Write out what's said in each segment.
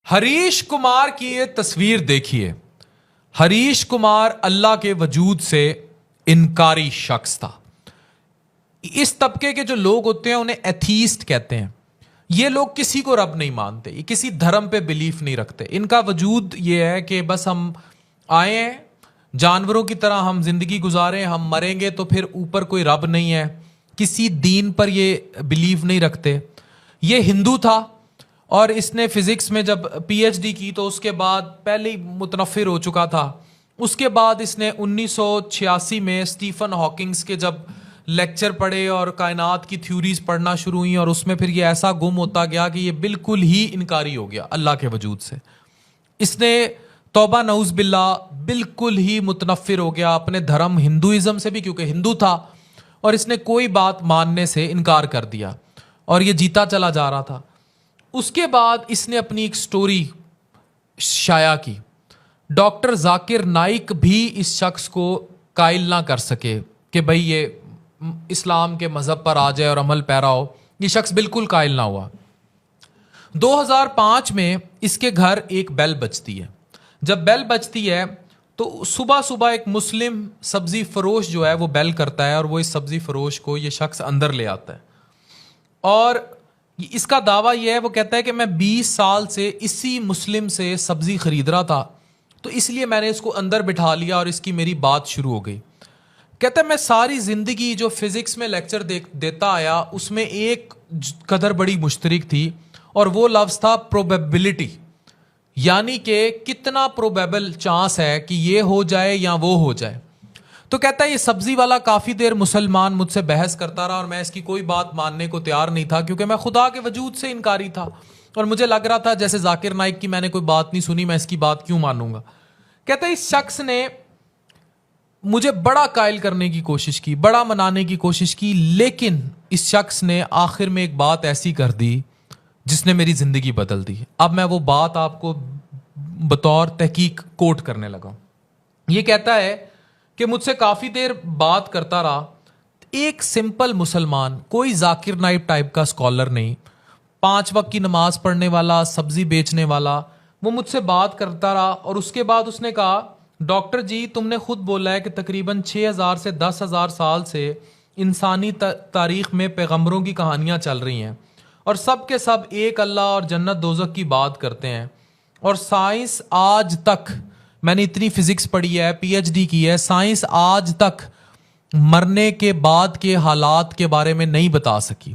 हरीश कुमार की ये तस्वीर देखिए। हरीश कुमार अल्लाह के वजूद से इनकारी शख्स था। इस तबके के जो लोग होते हैं उन्हें एथीस्ट कहते हैं। ये लोग किसी को रब नहीं मानते, ये किसी धर्म पे बिलीफ नहीं रखते। इनका वजूद ये है कि बस हम आए हैं, जानवरों की तरह हम जिंदगी गुजारें, हम मरेंगे तो फिर ऊपर कोई रब नहीं है। किसी दीन पर ये बिलीव नहीं रखते। ये हिंदू था और इसने फिजिक्स में जब पीएचडी की तो उसके बाद पहले ही मुतनफ़िर हो चुका था। उसके बाद इसने 1986 में स्टीफन हॉकिंग्स के जब लेक्चर पढ़े और कायनात की थ्योरीज पढ़ना शुरू हुई और उसमें फिर ये ऐसा गुम होता गया कि ये बिल्कुल ही इनकारी हो गया अल्लाह के वजूद से। इसने तौबा नऊज़ बिल्ला बिल्कुल ही मुतनफ़िर हो गया अपने धर्म हिंदुइज़्म से भी, क्योंकि हिंदू था, और इसने कोई बात मानने से इनकार कर दिया और ये जीता चला जा रहा था। उसके बाद इसने अपनी एक स्टोरी शाया की। डॉक्टर जाकिर नाइक भी इस शख्स को कायल ना कर सके कि भाई ये इस्लाम के मज़हब पर आ जाए और अमल पैरा हो। ये शख्स बिल्कुल कायल ना हुआ। 2005 में इसके घर एक बेल बजती है। जब बेल बजती है तो सुबह सुबह एक मुस्लिम सब्जी फरोश जो है वो बेल करता है और वो इस सब्जी फरोश को ये शख्स अंदर ले आता है। और इसका दावा यह है, वो कहता है कि मैं 20 साल से इसी मुस्लिम से सब्जी खरीद रहा था, तो इसलिए मैंने इसको अंदर बिठा लिया और इसकी मेरी बात शुरू हो गई। कहता है मैं सारी ज़िंदगी जो फिज़िक्स में लेक्चर देता आया उसमें एक कदर बड़ी मुश्तरक थी और वो लफ्ज़ था प्रोबेबिलिटी, यानी कि कितना प्रोबेबल चांस है कि ये हो जाए या वो हो जाए। तो कहता है ये सब्जी वाला काफ़ी देर मुसलमान मुझसे बहस करता रहा और मैं इसकी कोई बात मानने को तैयार नहीं था, क्योंकि मैं खुदा के वजूद से इनकारी था और मुझे लग रहा था जैसे जाकिर नाइक की मैंने कोई बात नहीं सुनी, मैं इसकी बात क्यों मानूंगा। कहता है इस शख्स ने मुझे बड़ा कायल करने की कोशिश की, बड़ा मनाने की कोशिश की, लेकिन इस शख्स ने आखिर में एक बात ऐसी कर दी जिसने मेरी ज़िंदगी बदल दी। अब मैं वो बात आपको बतौर तहकीक कोट करने लगा। ये कहता है कि मुझसे काफ़ी देर बात करता रहा, एक सिंपल मुसलमान, कोई जाकिर नाइक टाइप का स्कॉलर नहीं, 5 वक्त की नमाज पढ़ने वाला, सब्जी बेचने वाला, वो मुझसे बात करता रहा। और उसके बाद उसने कहा डॉक्टर जी तुमने खुद बोला है कि तकरीबन 6000 से 10,000 साल से इंसानी तारीख़ में पैगम्बरों की कहानियाँ चल रही हैं और सब के सब एक अल्लाह और जन्नत दोज़ख की बात करते हैं, और साइंस आज तक, मैंने इतनी फिजिक्स पढ़ी है, पीएचडी की है, साइंस आज तक मरने के बाद के हालात के बारे में नहीं बता सकी।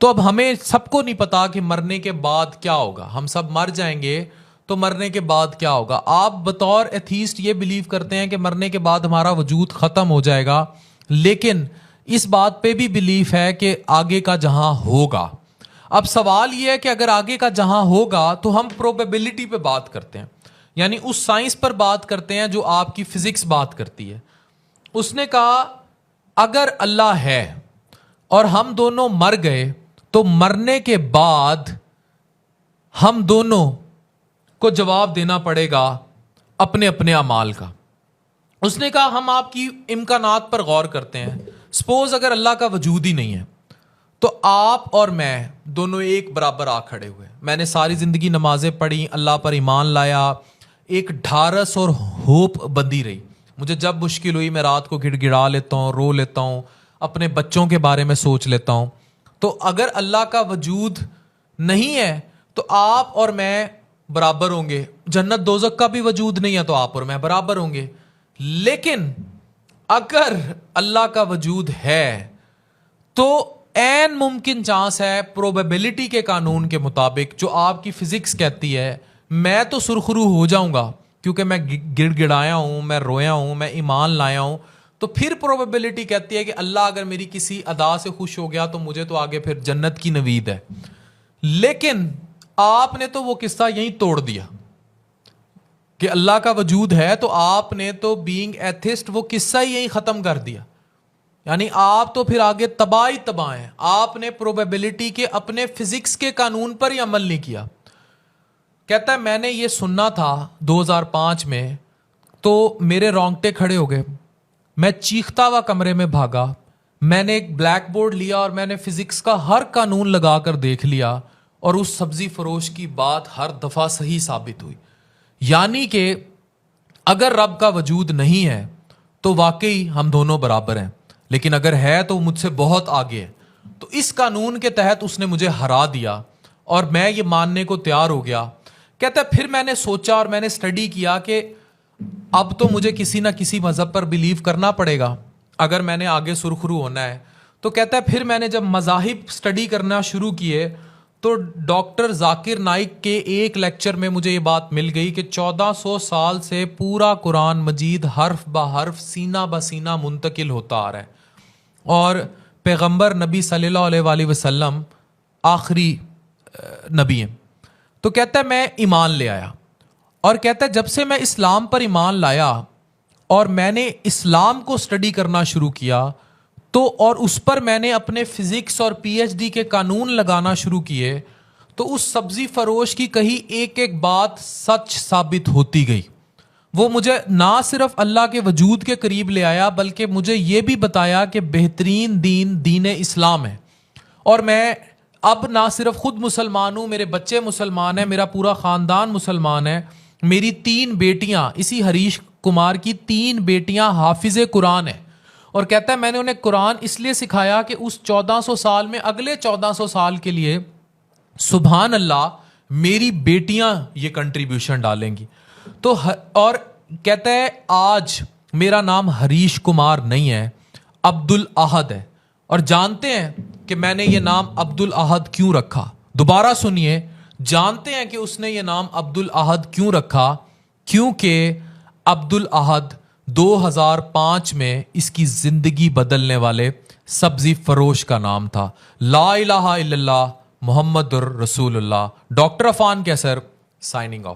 तो अब हमें सबको नहीं पता कि मरने के बाद क्या होगा, हम सब मर जाएंगे तो मरने के बाद क्या होगा। आप बतौर एथीस्ट ये बिलीव करते हैं कि मरने के बाद हमारा वजूद ख़त्म हो जाएगा, लेकिन इस बात पे भी बिलीफ है कि आगे का जहां होगा। अब सवाल ये है कि अगर आगे का जहां होगा तो हम प्रोबेबिलिटी पे बात करते हैं, यानी उस साइंस पर बात करते हैं जो आपकी फिजिक्स बात करती है। उसने कहा अगर अल्लाह है और हम दोनों मर गए तो मरने के बाद हम दोनों को जवाब देना पड़ेगा अपने अपने अमाल का। उसने कहा हम आपकी इम्कानात पर गौर करते हैं। सपोज अगर अल्लाह का वजूद ही नहीं है तो आप और मैं दोनों एक बराबर आ खड़े हुए। मैंने सारी जिंदगी नमाजें पढ़ी, अल्लाह पर ईमान लाया, एक ढारस और होप बंधी रही। मुझे जब मुश्किल हुई मैं रात को गिड़गिड़ा लेता हूँ, रो लेता हूँ, अपने बच्चों के बारे में सोच लेता हूँ। तो अगर अल्लाह का वजूद नहीं है तो आप और मैं बराबर होंगे, जन्नत दोज़ख का भी वजूद नहीं है तो आप और मैं बराबर होंगे। लेकिन अगर अल्लाह का वजूद है तो एन मुमकिन चांस है प्रोबेबिलिटी के कानून के मुताबिक, जो आपकी फिजिक्स कहती है, मैं तो सुरखरू हो जाऊंगा क्योंकि मैं गिड़गिड़ाया हूं, मैं रोया हूं, मैं ईमान लाया हूं। तो फिर प्रोबेबिलिटी कहती है कि अल्लाह अगर मेरी किसी अदा से खुश हो गया तो मुझे तो आगे फिर जन्नत की नवीद है। लेकिन आपने तो वो किस्सा यहीं तोड़ दिया कि अल्लाह का वजूद है, तो आपने तो बीइंग एथिस्ट वो किस्सा ही यहीं खत्म कर दिया। यानी आप तो फिर आगे तबाह ही तबाह हैं। आपने प्रोबेबिलिटी के अपने फिजिक्स के कानून पर ही अमल नहीं किया। कहता है मैंने ये सुनना था 2005 में तो मेरे रोंगटे खड़े हो गए। मैं चीखता हुआ कमरे में भागा, मैंने एक ब्लैक बोर्ड लिया और मैंने फिजिक्स का हर कानून लगा कर देख लिया اور اس سبزی فروش کی بات ہر دفعہ صحیح ثابت ہوئی. یعنی کہ اگر رب کا وجود نہیں ہے تو واقعی ہم دونوں برابر ہیں، لیکن اگر ہے تو مجھ سے بہت آگے ہے. تو اس قانون کے تحت اس نے مجھے ہرا دیا اور میں یہ ماننے کو تیار ہو گیا. کہتا ہے پھر میں نے سوچا اور میں نے اسٹڈی کیا کہ اب تو مجھے کسی نہ کسی مذہب پر بلیو کرنا پڑے گا اگر میں نے آگے سرخرو ہونا ہے. تو کہتا ہے پھر میں نے جب مذاہب اسٹڈی کرنا شروع کیے تو ڈاکٹر ذاکر نائک کے ایک لیکچر میں مجھے یہ بات مل گئی کہ 1400 سال سے پورا قرآن مجید حرف بہ حرف سینہ بہ سینہ منتقل ہوتا آ رہا ہے، اور پیغمبر نبی صلی اللہ علیہ وآلہ وسلم آخری نبی ہیں. تو کہتا ہے میں ایمان لے آیا، اور کہتا ہے جب سے میں اسلام پر ایمان لایا اور میں نے اسلام کو اسٹڈی کرنا شروع کیا تو اور اس پر میں نے اپنے فزکس اور پی ایچ ڈی کے قانون لگانا شروع کیے، تو اس سبزی فروش کی کہی ایک ایک بات سچ ثابت ہوتی گئی. وہ مجھے نہ صرف اللہ کے وجود کے قریب لے آیا بلکہ مجھے یہ بھی بتایا کہ بہترین دین دین اسلام ہے، اور میں اب نہ صرف خود مسلمان ہوں، میرے بچے مسلمان ہیں، میرا پورا خاندان مسلمان ہے. میری 3 بیٹیاں، اسی ہریش کمار کی 3 بیٹیاں حافظ قرآن ہیں. اور کہتا ہے میں نے انہیں قرآن اس لیے سکھایا کہ اس 1400 سال میں اگلے 1400 سال کے لیے سبحان اللہ میری بیٹیاں یہ کنٹریبیوشن ڈالیں گی. تو اور کہتا ہے آج میرا نام ہریش کمار نہیں ہے، عبد الاحد ہے. اور جانتے ہیں کہ میں نے یہ نام عبد الاحد کیوں رکھا؟ دوبارہ سنیے، جانتے ہیں کہ اس نے یہ نام عبد الاحد کیوں رکھا؟ کیونکہ عبد الاحد 2005 میں اس کی زندگی بدلنے والے سبزی فروش کا نام تھا. لا الہ الا اللہ محمد الرسول اللہ. ڈاکٹر عفان کیسر سائننگ آف.